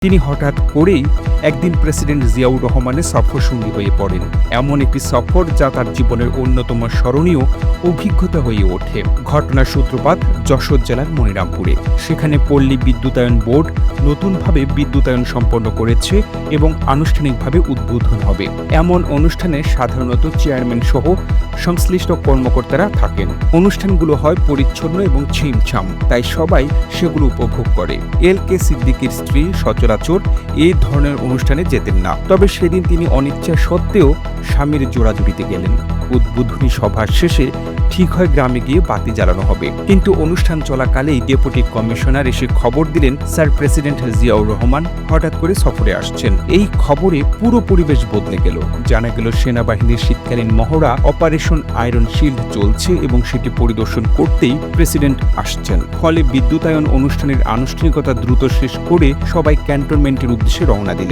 তিনি হঠাৎ করেই একদিন প্রেসিডেন্ট জিয়াউর রহমানের সফরসঙ্গী হয়ে পড়েন। এমন একটি সফর যা তার জীবনের অন্যতম স্মরণীয় অভিজ্ঞতা হয়ে ওঠে। ঘটনার সূত্রপাত যশোর জেলার মনিরামপুরে। সেখানে পল্লী বিদ্যুতায়ন বোর্ড নতুনভাবে বিদ্যুতায়ন সম্পন্ন করেছে এবং আনুষ্ঠানিকভাবে উদ্বোধন হবে। এমন অনুষ্ঠানে সাধারণত চেয়ারম্যান সহ সংশ্লিষ্ট কর্মকর্তারা থাকেন। অনুষ্ঠানগুলো হয় পরিচ্ছন্ন এবং ছিমছাম, তাই সবাই সেগুলো উপভোগ করে। এল.কে. সিদ্দিকীর স্ত্রী সচরাচর এই ধরনের অনুষ্ঠানে যেতেন না, তবে সেদিন তিনি অনিচ্ছা সত্ত্বেও স্বামীর জোড়াজুড়িতে গেলেন। উদ্বোধনী সভা শেষে ঠিক হয় গ্রামে গিয়ে বাতি জ্বালানো হবে, কিন্তু অনুষ্ঠান চলাকালেই ডেপুটি কমিশনার এসে খবর দিলেন স্যার প্রেসিডেন্ট জিয়াউর রহমান হঠাৎ করে সফরে আসছেন। এই খবরে পুরো পরিবেশ বদলে গেল। জানা গেল সেনাবাহিনীর শীতকালীন মহড়া অপারেশন আয়রন শিল্ড চলছে এবং সেটি পরিদর্শন করতেই প্রেসিডেন্ট আসছেন। ফলে বিদ্যুতায়ন অনুষ্ঠানের আনুষ্ঠানিকতা দ্রুত শেষ করে সবাই ক্যান্টনমেন্টের উদ্দেশ্যে রওনা দিলেন।